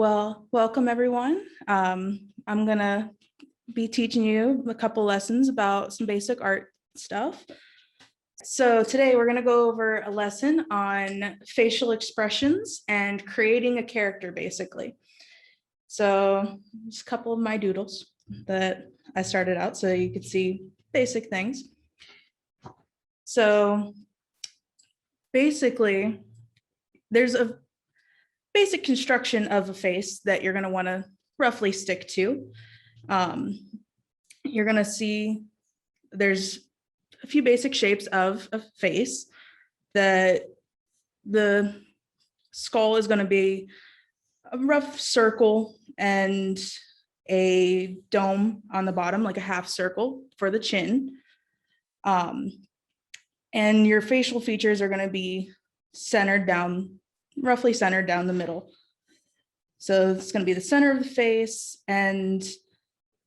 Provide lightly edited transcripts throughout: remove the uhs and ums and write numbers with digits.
Well, welcome everyone. I'm gonna be teaching you a couple lessons about some basic art stuff. So today we're gonna go over a lesson on facial expressions and creating a character, basically. So just a couple of my doodles that I started out so you could see basic things. So basically, there's a basic construction of a face that you're going to want to roughly stick to. You're going to see there's a few basic shapes of a face. That the skull is going to be a rough circle and a dome on the bottom, like a half circle for the chin. And your facial features are going to be centered down, roughly centered down the middle. So it's going to be the center of the face, and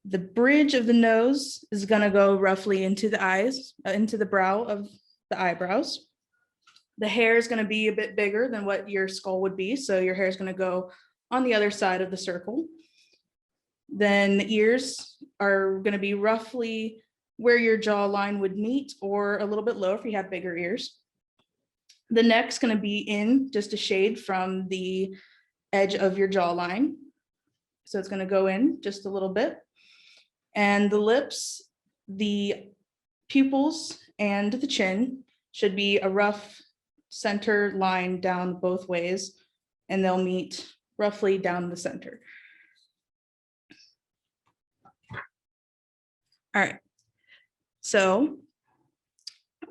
the bridge of the nose is going to go roughly into the eyes, into the brow of the eyebrows. The hair is going to be a bit bigger than what your skull would be, so your hair is going to go on the other side of the circle. Then the ears are going to be roughly where your jawline would meet, or a little bit lower if you have bigger ears. The neck's going to be in just a shade from the edge of your jawline. So it's going to go in just a little bit. And the lips, the pupils, and the chin should be a rough center line down both ways, and they'll meet roughly down the center. All right. So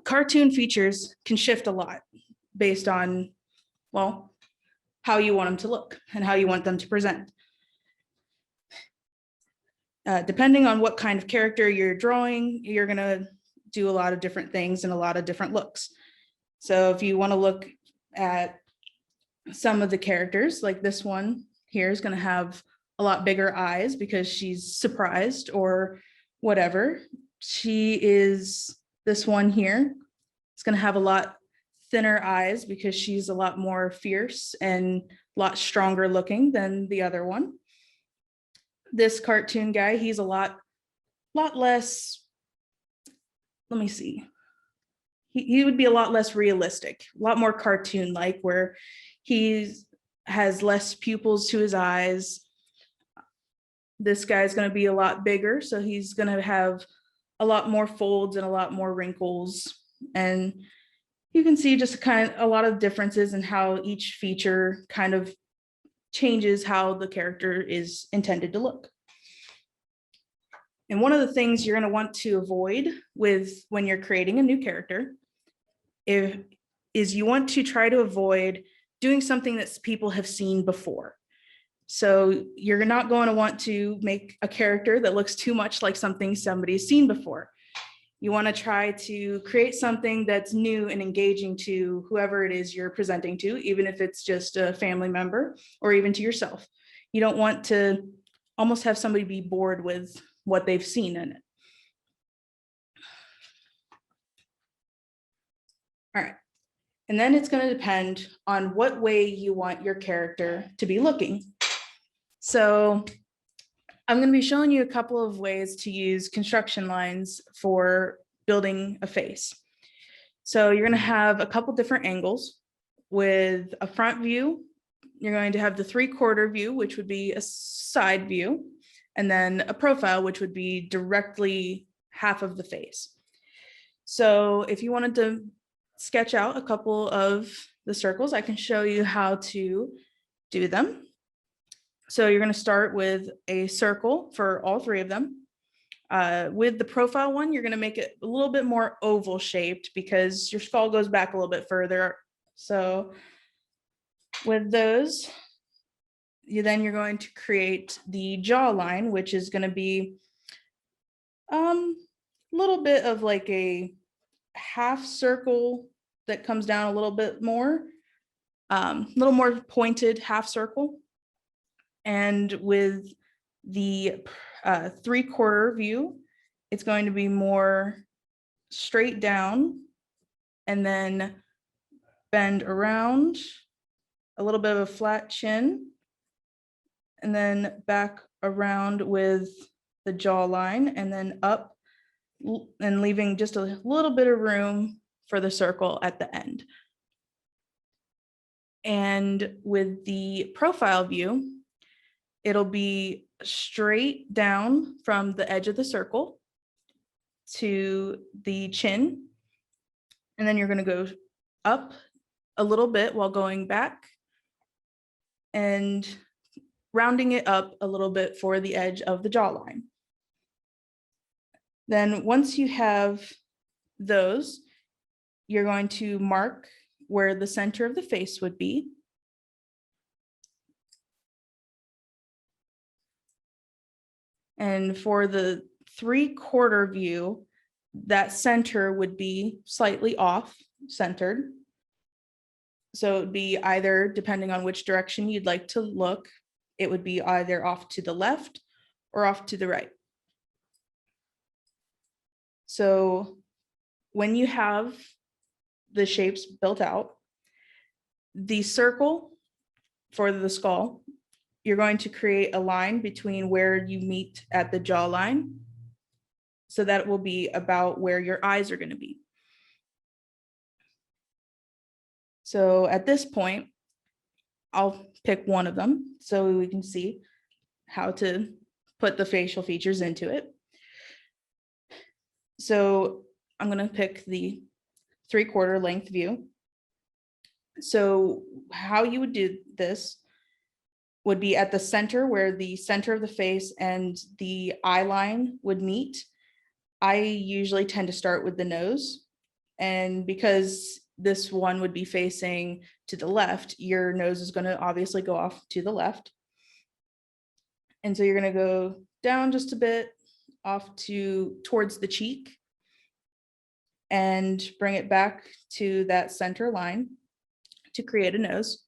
cartoon features can shift a lot based on, well, how you want them to look and how you want them to present. Depending on what kind of character you're drawing, you're going to do a lot of different things and a lot of different looks. So if you want to look at some of the characters, like this one here is going to have a lot bigger eyes because she's surprised or whatever. She is, this one here, it's going to have a lot thinner eyes because she's a lot more fierce and a lot stronger looking than the other one. This cartoon guy, he's a lot less, let me see. He would be a lot less realistic, a lot more cartoon-like, where he has less pupils to his eyes. This guy's going to be a lot bigger, so he's going to have a lot more folds and a lot more wrinkles. And you can see just a lot of differences in how each feature kind of changes how the character is intended to look. And one of the things you're going to want to avoid when you're creating a new character is you want to try to avoid doing something that people have seen before. So you're not going to want to make a character that looks too much like something somebody's seen before. You want to try to create something that's new and engaging to whoever it is you're presenting to, even if it's just a family member or even to yourself. You don't want to almost have somebody be bored with what they've seen in it. All right. And then it's going to depend on what way you want your character to be looking. So I'm going to be showing you a couple of ways to use construction lines for building a face. So you're going to have a couple different angles. With a front view, you're going to have the 3/4 view, which would be a side view, and then a profile, which would be directly half of the face. So if you wanted to sketch out a couple of the circles, I can show you how to do them. So you're going to start with a circle for all three of them. With the profile one, you're going to make it a little bit more oval shaped because your skull goes back a little bit further. So with those, you're going to create the jawline, which is going to be a little bit of like a half circle that comes down a little bit more, a little more pointed half circle. And with the 3/4 view, it's going to be more straight down and then bend around, a little bit of a flat chin, and then back around with the jawline, and then up and leaving just a little bit of room for the circle at the end. And with the profile view, it'll be straight down from the edge of the circle to the chin. And then you're going to go up a little bit while going back and rounding it up a little bit for the edge of the jawline. Then once you have those, you're going to mark where the center of the face would be. And for the 3/4 view, that center would be slightly off centered. So it would be either, depending on which direction you'd like to look, it would be either off to the left or off to the right. So when you have the shapes built out, the circle for the skull, you're going to create a line between where you meet at the jawline, so that it will be about where your eyes are going to be. So at this point, I'll pick one of them so we can see how to put the facial features into it. So I'm going to pick the 3/4 length view. So how you would do this would be at the center, where the center of the face and the eye line would meet. I usually tend to start with the nose, and because this one would be facing to the left, your nose is going to obviously go off to the left. And so you're going to go down just a bit off towards the cheek and bring it back to that center line to create a nose.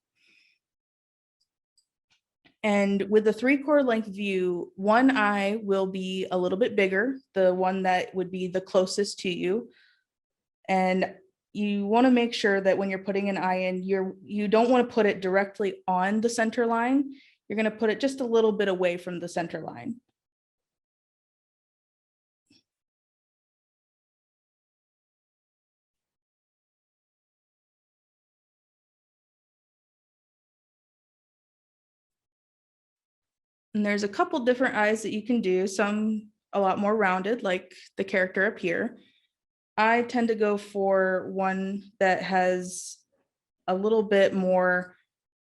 And with the 3/4 length view, one eye will be a little bit bigger, the one that would be the closest to you. And you want to make sure that when you're putting an eye in, you don't want to put it directly on the center line. You're going to put it just a little bit away from the center line. And there's a couple different eyes that you can do, some a lot more rounded, like the character up here. I tend to go for one that has a little bit more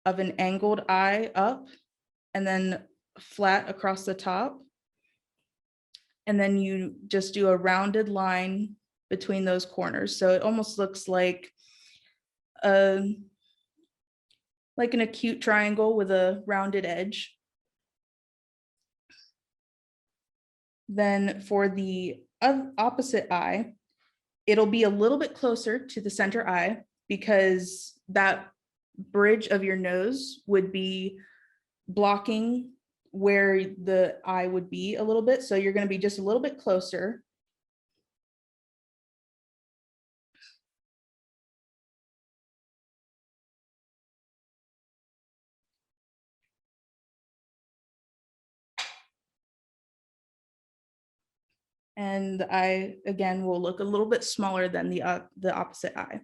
of an angled eye up and then flat across the top. And then you just do a rounded line between those corners. So it almost looks like an acute triangle with a rounded edge. Then for the opposite eye, it'll be a little bit closer to the center eye, because that bridge of your nose would be blocking where the eye would be a little bit. So you're going to be just a little bit closer. And the eye, again, will look a little bit smaller than the opposite eye.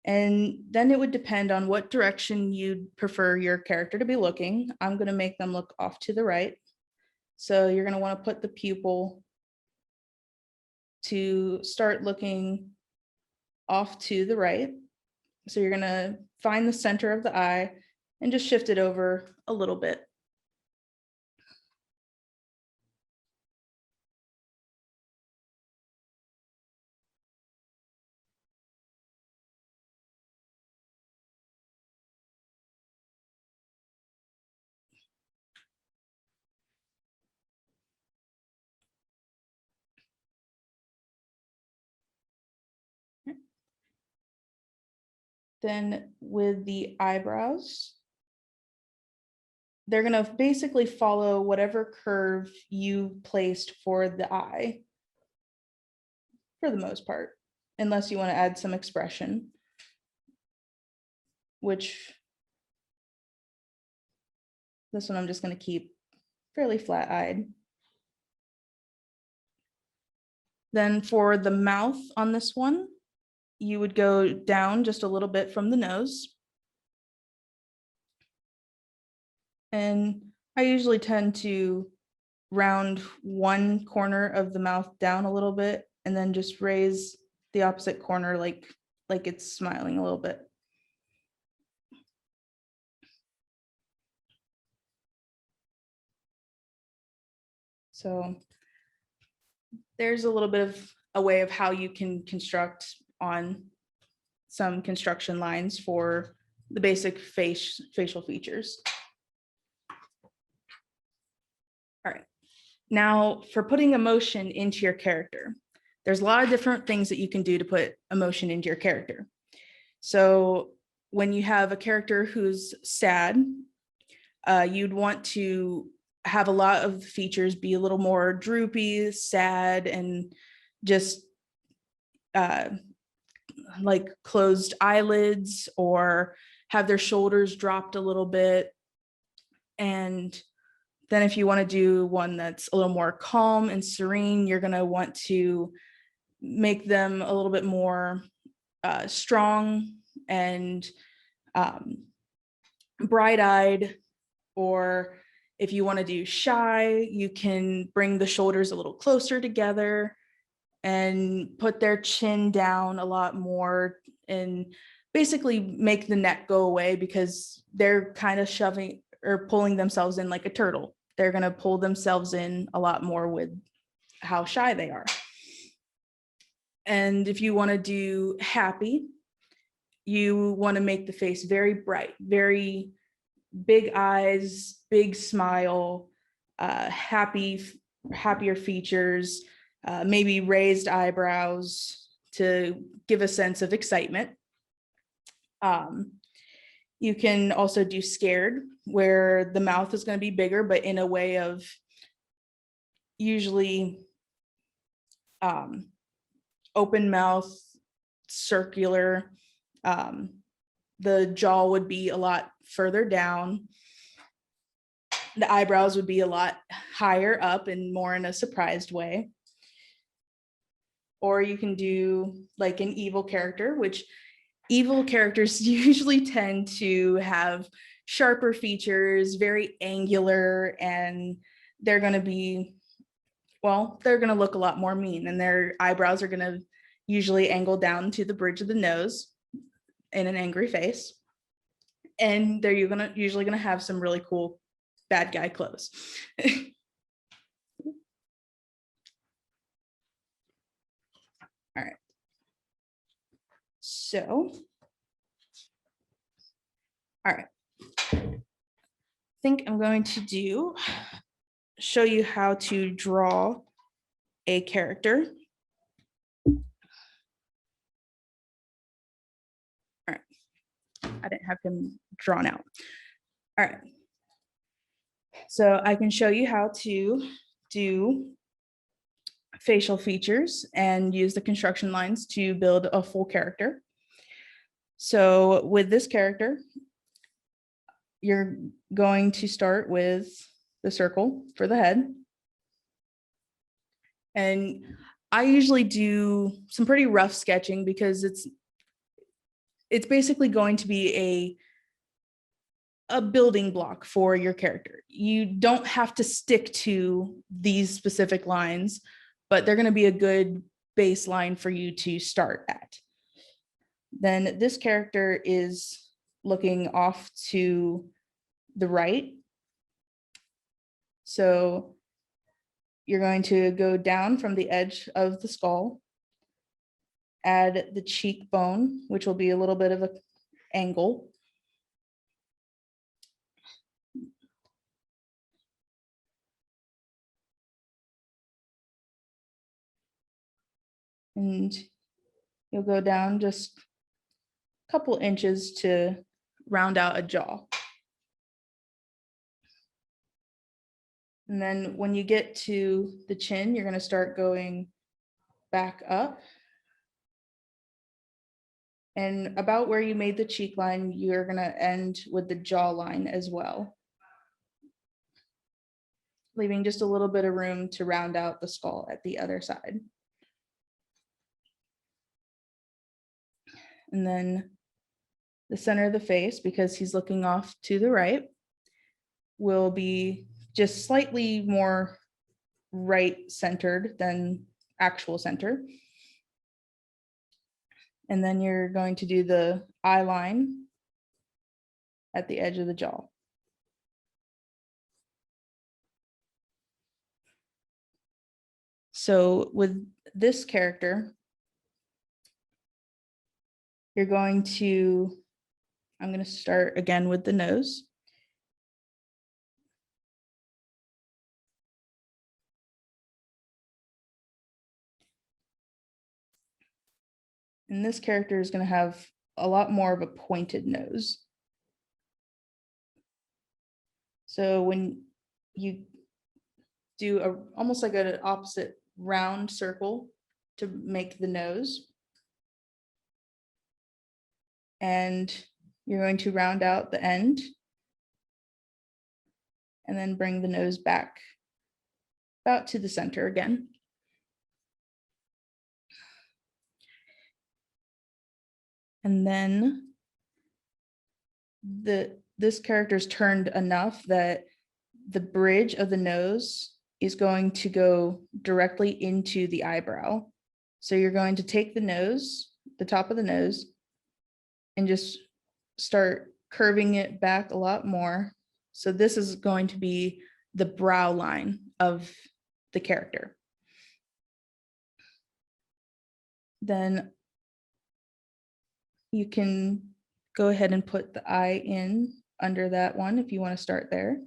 And then it would depend on what direction you'd prefer your character to be looking. I'm going to make them look off to the right. So you're going to want to put the pupil to start looking off to the right. So you're going to find the center of the eye and just shift it over a little bit. Then with the eyebrows, they're going to basically follow whatever curve you placed for the eye, for the most part, unless you want to add some expression, which This one I'm just going to keep fairly flat-eyed. Then for the mouth on this one, you would go down just a little bit from the nose. And I usually tend to round one corner of the mouth down a little bit and then just raise the opposite corner like it's smiling a little bit. So there's a little bit of a way of how you can construct on some construction lines for the basic facial features. All right. Now, for putting emotion into your character, there's a lot of different things that you can do to put emotion into your character. So when you have a character who's sad, you'd want to have a lot of features be a little more droopy, sad, and just like closed eyelids, or have their shoulders dropped a little bit. And then if you want to do one that's a little more calm and serene, you're going to want to make them a little bit more strong and bright-eyed. Or if you want to do shy, you can bring the shoulders a little closer together and put their chin down a lot more and basically make the neck go away, because they're kind of shoving or pulling themselves in like a turtle. They're going to pull themselves in a lot more with how shy they are. And if you want to do happy, you want to make the face very bright, very big eyes, big smile, happier features, maybe raised eyebrows to give a sense of excitement. You can also do scared, where the mouth is going to be bigger, but in a way of usually open mouth, circular. The jaw would be a lot further down. The eyebrows would be a lot higher up and more in a surprised way. Or you can do like an evil character, which evil characters usually tend to have sharper features, very angular, and they're going to be, well, they're going to look a lot more mean, and their eyebrows are going to usually angle down to the bridge of the nose in an angry face. And they're usually going to have some really cool bad guy clothes. All right. So, all right. I think I'm going to show you how to draw a character. All right. I didn't have him drawn out. All right. So I can show you how to do facial features and use the construction lines to build a full character. So with this character, you're going to start with the circle for the head. And I usually do some pretty rough sketching because it's basically going to be a building block for your character. You don't have to stick to these specific lines, but they're going to be a good baseline for you to start at. Then this character is looking off to the right. So you're going to go down from the edge of the skull, add the cheekbone, which will be a little bit of an angle. And you'll go down just a couple inches to round out a jaw. And then when you get to the chin, you're going to start going back up. And about where you made the cheek line, you're going to end with the jawline as well. leaving just a little bit of room to round out the skull at the other side. And then the center of the face, because he's looking off to the right, will be just slightly more right centered than actual center. And then you're going to do the eye line at the edge of the jaw. So with this character, you're going to, I'm going to start again with the nose. And this character is going to have a lot more of a pointed nose. So when you do almost like an opposite round circle to make the nose, and you're going to round out the end and then bring the nose back about to the center again. And then this character's turned enough that the bridge of the nose is going to go directly into the eyebrow. So you're going to take the nose, the top of the nose, and just start curving it back a lot more. So this is going to be the brow line of the character. Then you can go ahead and put the eye in under that one if you want to start there.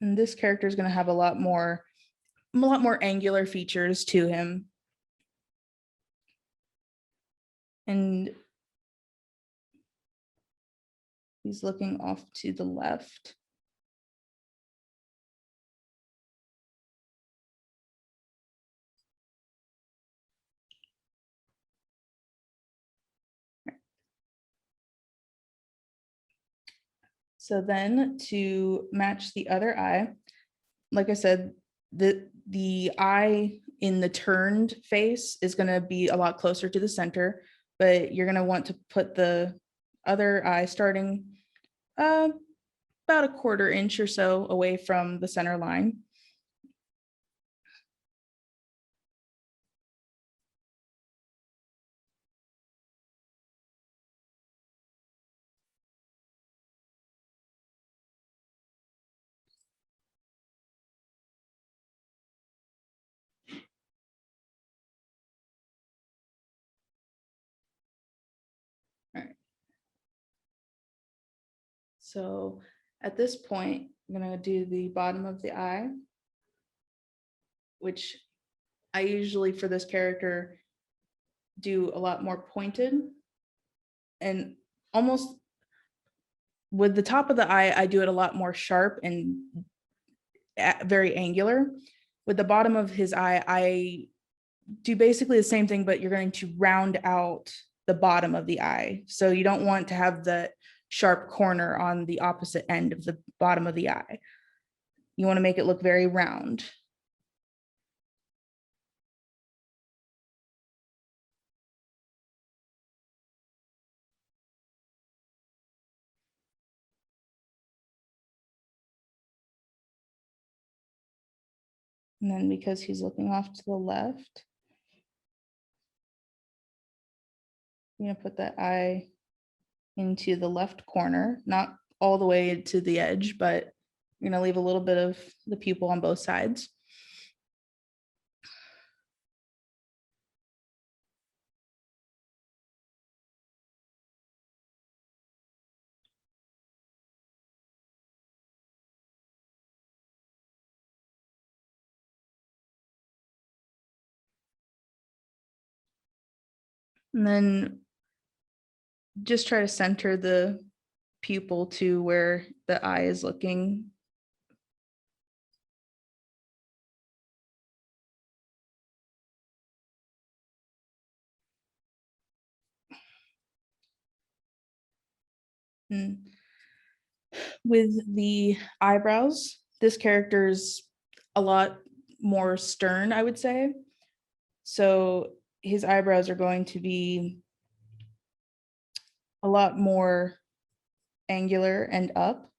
And this character is going to have a lot more angular features to him. And he's looking off to the left. So then to match the other eye, like I said, the eye in the turned face is going to be a lot closer to the center, but you're going to want to put the other eye starting about a 1/4 inch or so away from the center line. All right. So at this point, I'm going to do the bottom of the eye, which I usually for this character do a lot more pointed, and almost with the top of the eye, I do it a lot more sharp and very angular. With the bottom of his eye, I do basically the same thing, but you're going to round out the bottom of the eye. So you don't want to have the sharp corner on the opposite end of the bottom of the eye. You want to make it look very round. And then because he's looking off to the left, I'm going to put that eye into the left corner, not all the way to the edge, but you're going to leave a little bit of the pupil on both sides. And then just try to center the pupil to where the eye is looking. And with the eyebrows, this character's a lot more stern, I would say. So his eyebrows are going to be a lot more angular and up.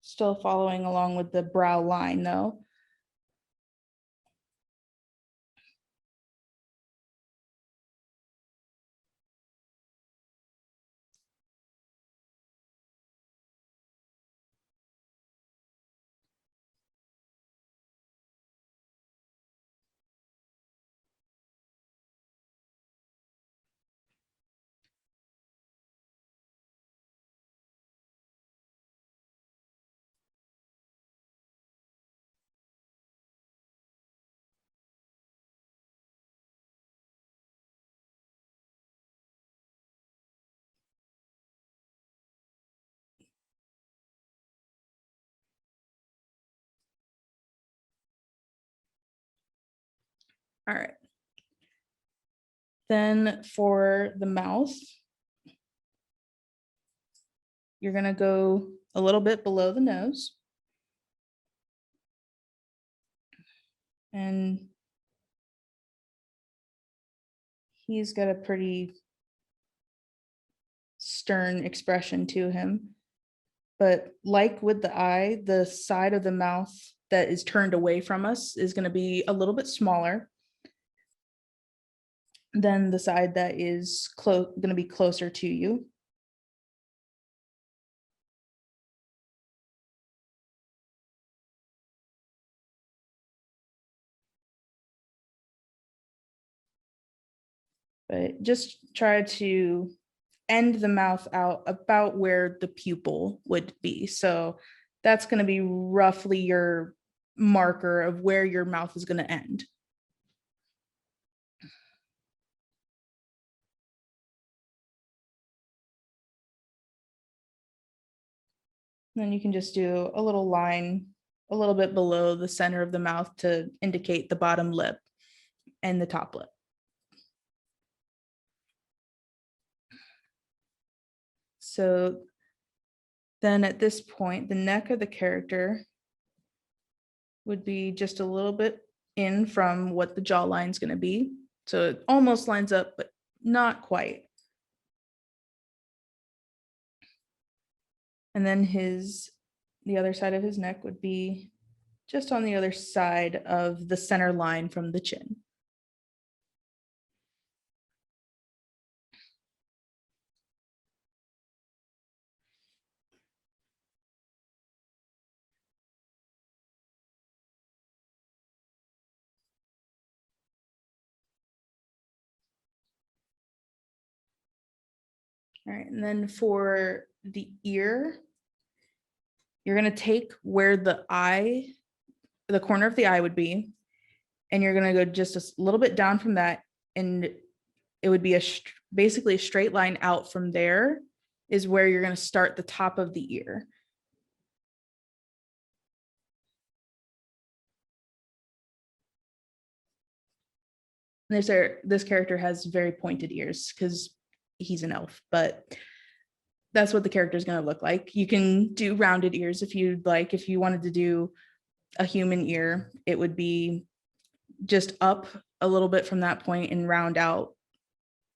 Still following along with the brow line though. All right. Then for the mouth, you're gonna go a little bit below the nose. And he's got a pretty stern expression to him. But like with the eye, the side of the mouth that is turned away from us is going to be a little bit smaller than the side that is going to be closer to you. But just try to end the mouth out about where the pupil would be. So that's going to be roughly your marker of where your mouth is going to end. And then you can just do a little line a little bit below the center of the mouth to indicate the bottom lip and the top lip. So then at this point, the neck of the character would be just a little bit in from what the jawline is going to be. So it almost lines up, but not quite. And then the other side of his neck would be just on the other side of the center line from the chin. All right, and then for the ear, you're going to take where the corner of the eye would be, and you're going to go just a little bit down from that, and it would be basically a straight line out from there is where you're going to start the top of the ear. This character has very pointed ears because he's an elf, but that's what the character is going to look like. You can do rounded ears if you'd like. If you wanted to do a human ear, it would be just up a little bit from that point and round out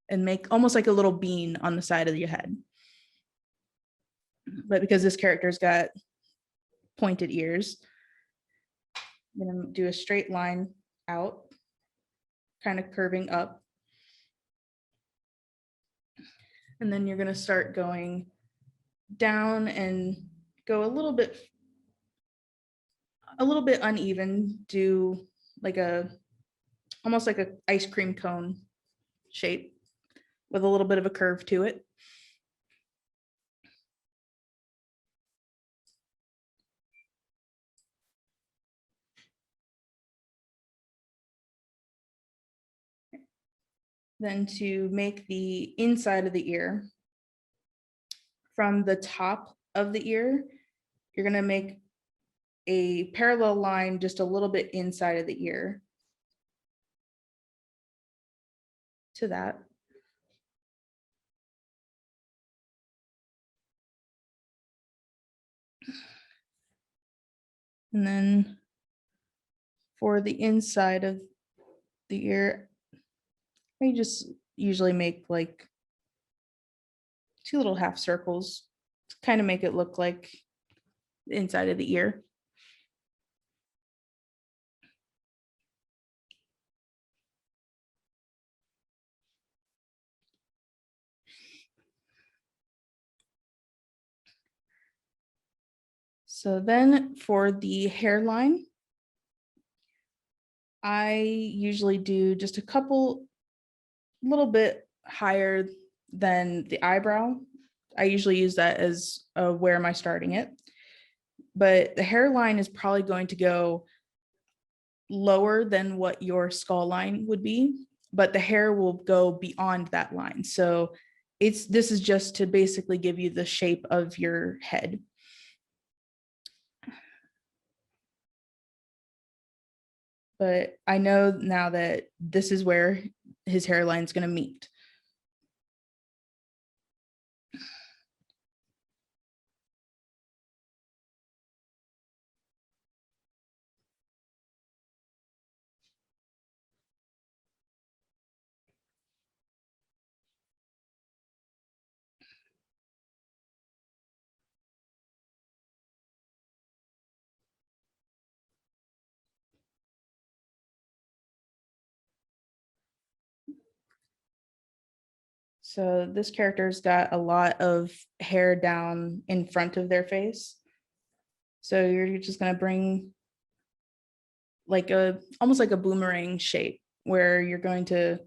and make almost like a little bean on the side of your head. But because this character's got pointed ears, I'm going to do a straight line out, kind of curving up. And then you're going to start going down and go a little bit uneven, do like almost like a ice cream cone shape with a little bit of a curve to it. Then to make the inside of the ear, from the top of the ear, you're going to make a parallel line just a little bit inside of the ear to that. And then for the inside of the ear, I just usually make like 2 little half circles to kind of make it look like the inside of the ear. So then for the hairline, I usually do just a little bit higher than the eyebrow. I usually use that as where am I starting it? But the hairline is probably going to go lower than what your skull line would be, but the hair will go beyond that line. So this is just to basically give you the shape of your head. But I know now that this is where his hairline is going to meet. So this character's got a lot of hair down in front of their face. So you're just going to bring like almost like a boomerang shape where you're going to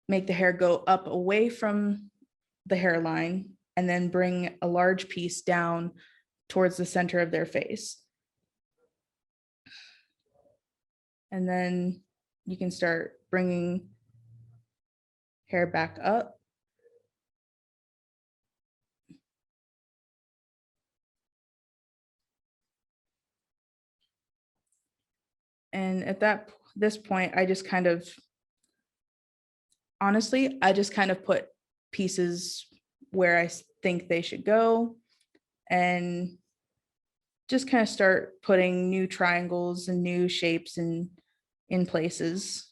make the hair go up away from the hairline and then bring a large piece down towards the center of their face. And then you can start bringing hair back up. And at this point, I just kind of, honestly, I just kind of put pieces where I think they should go and just kind of start putting new triangles and new shapes in places.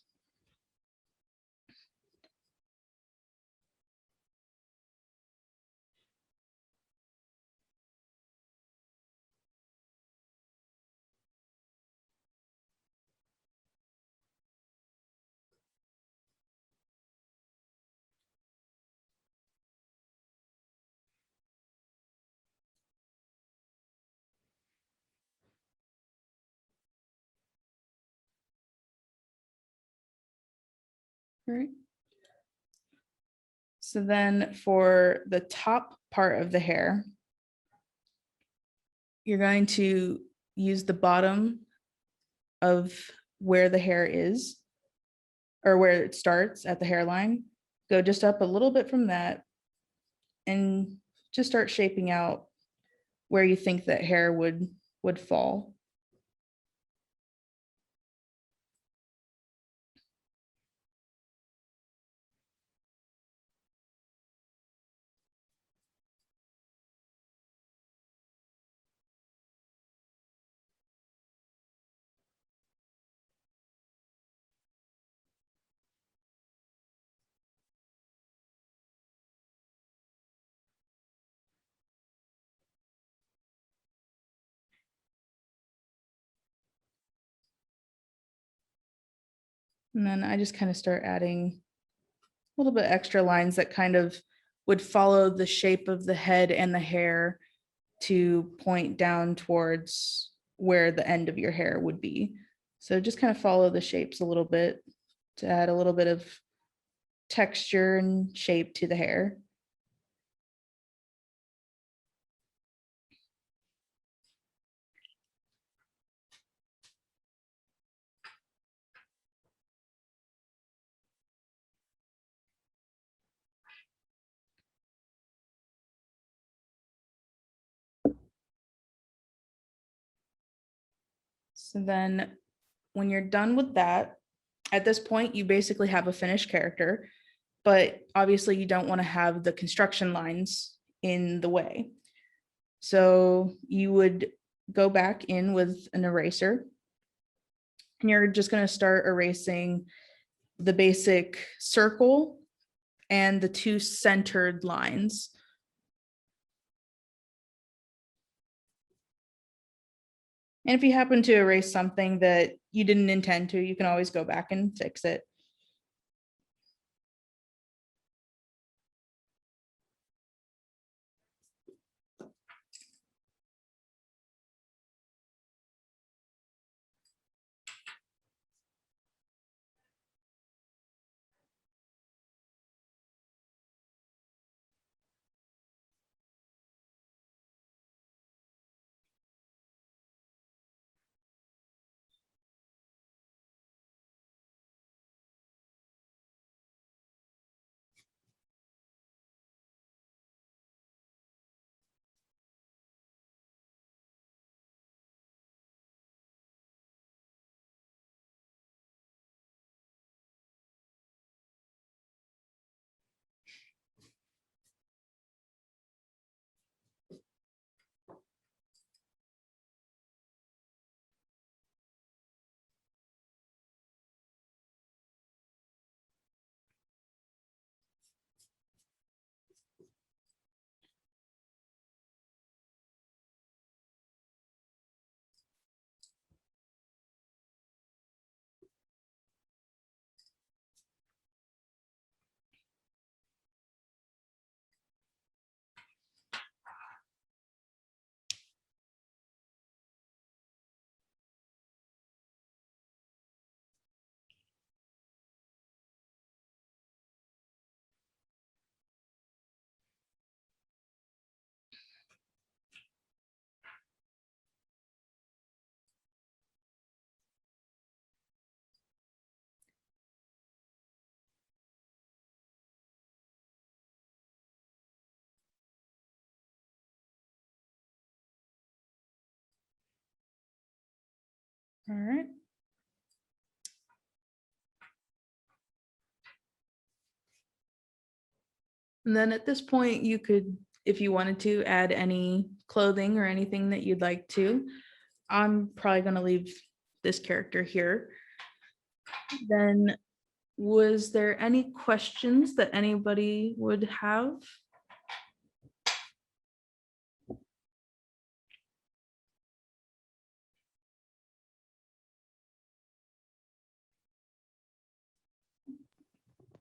Right. So then for the top part of the hair, you're going to use the bottom of where the hair is or where it starts at the hairline, go just up a little bit from that and just start shaping out where you think that hair would fall. And then I just kind of start adding a little bit extra lines that kind of would follow the shape of the head and the hair to point down towards where the end of your hair would be. So just kind of follow the shapes a little bit to add a little bit of texture and shape to the hair. So then when you're done with that, at this point, you basically have a finished character, but obviously you don't want to have the construction lines in the way. So you would go back in with an eraser and you're just going to start erasing the basic circle and the two centered lines. And if you happen to erase something that you didn't intend to, you can always go back and fix it. All right. And then at this point, you could, if you wanted to, add any clothing or anything that you'd like to. I'm probably going to leave this character here. Then, was there any questions that anybody would have?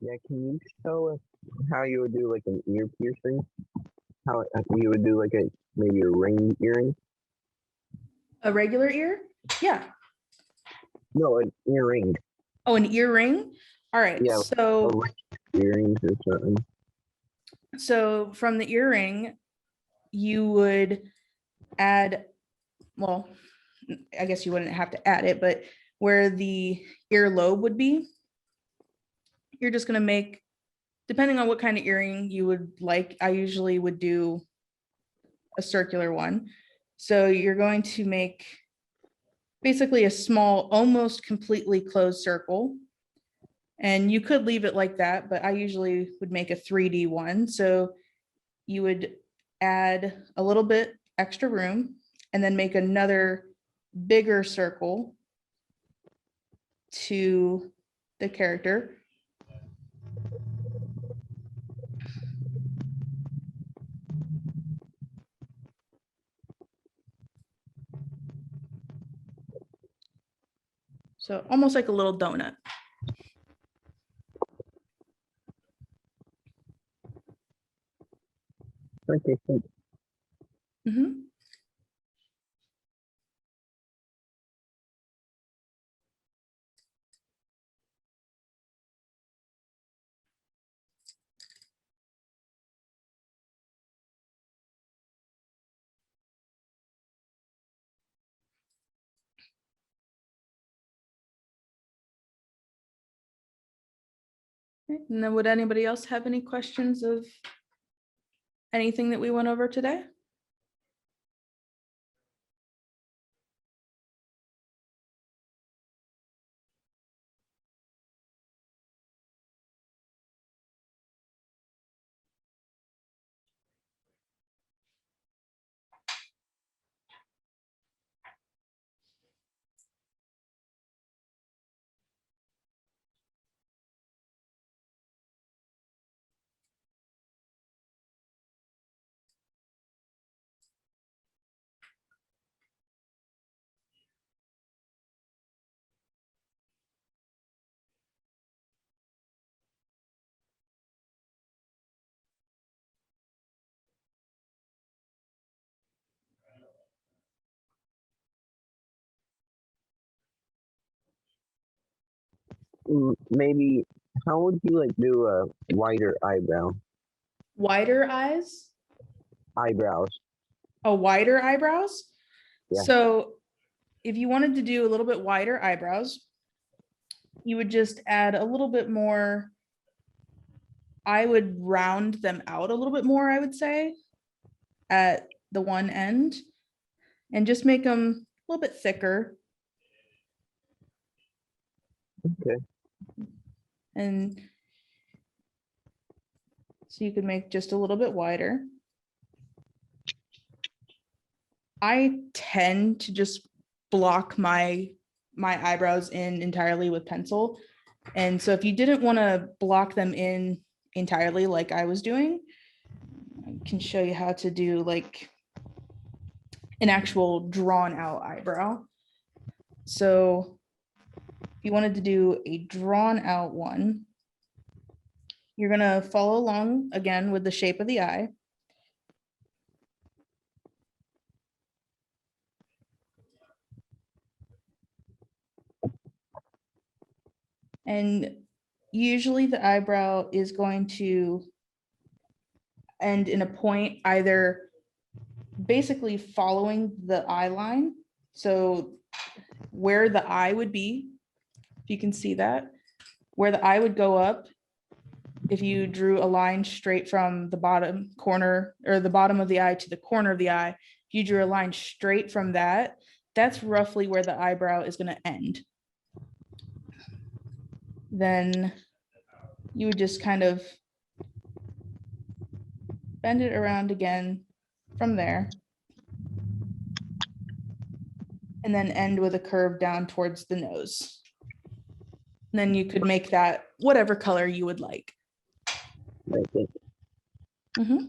Yeah, can you show us how you would do like an ear piercing? How you would do like maybe a ring earring? A regular ear? Yeah. No, an earring. Oh, an earring? All right. Yeah, So earrings or something. So from the earring, you would add, well, I guess you wouldn't have to add it, but where the earlobe would be, you're just going to make, depending on what kind of earring you would like, I usually would do a circular one. So you're going to make basically a small, almost completely closed circle. And you could leave it like that, but I usually would make a 3D one. So you would add a little bit extra room and then make another bigger circle to the character. So almost like a little donut. Okay, thanks. Mhm. And then would anybody else have any questions of anything that we went over today? Maybe how would you like do a wider Wider eyes, eyebrows? wider eyebrows. Yeah. So if you wanted to do a little bit wider eyebrows, you would just add a little bit more. I would round them out a little bit more, I would say, at the one end and just make them a little bit thicker. Okay. And so you could make just a little bit wider. I tend to just block my eyebrows in entirely with pencil. And so if you didn't want to block them in entirely like I was doing, I can show you how to do like an actual drawn out eyebrow. So if you wanted to do a drawn out one, you're going to follow along again with the shape of the eye. And usually the eyebrow is going to end in a point either basically following the eye line. So where the eye would be, if you can see that, where the eye would go up, if you drew a line straight from the bottom corner or the bottom of the eye to the corner of the eye, if you drew a line straight from that, that's roughly where the eyebrow is going to end. Then you would just kind of bend it around again from there. And then end with a curve down towards the nose. And then you could make that whatever color you would like. Okay. Mm-hmm.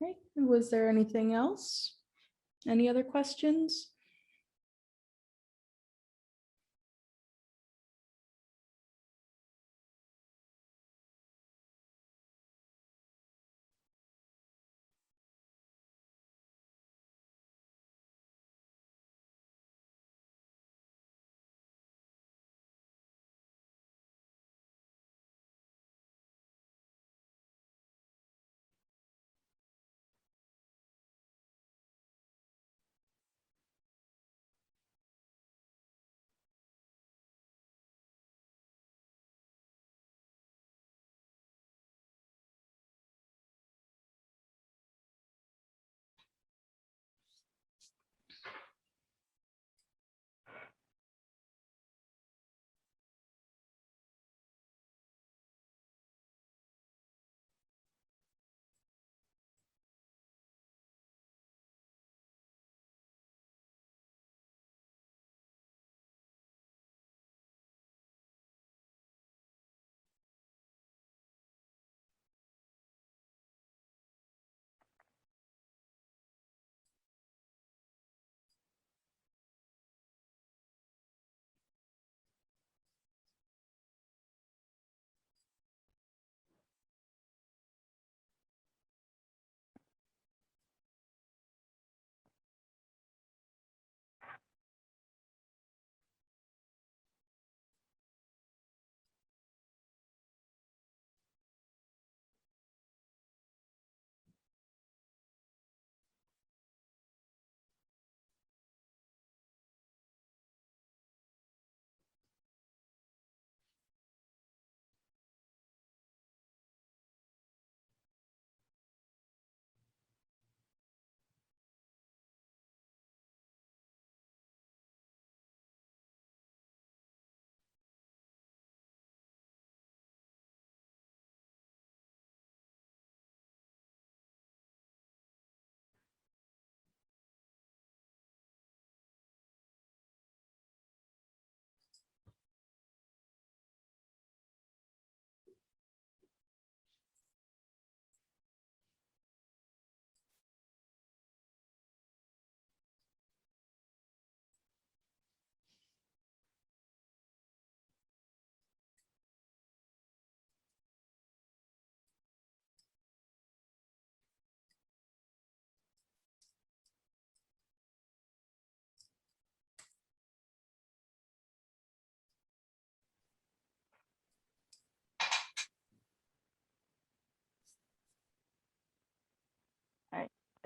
Okay. Was there anything else? Any other questions?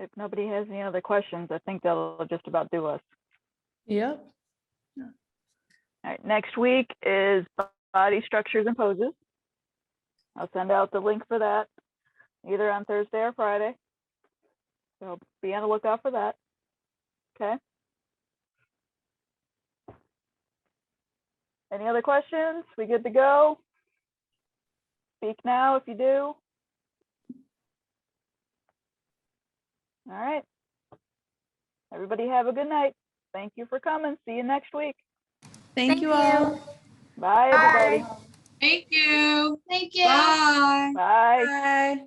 if nobody has any other questions, I think that'll just about do us. Yep. All right, next week is body structures and poses. I'll send out the link for that either on Thursday or Friday. So be on the lookout for that. Okay. Any other questions? We good to go? Speak now if you do. All right. Everybody have a good night. Thank you for coming. See you next week. Thank you all. Bye, everybody. Thank you. Thank you. Bye. Bye. Bye.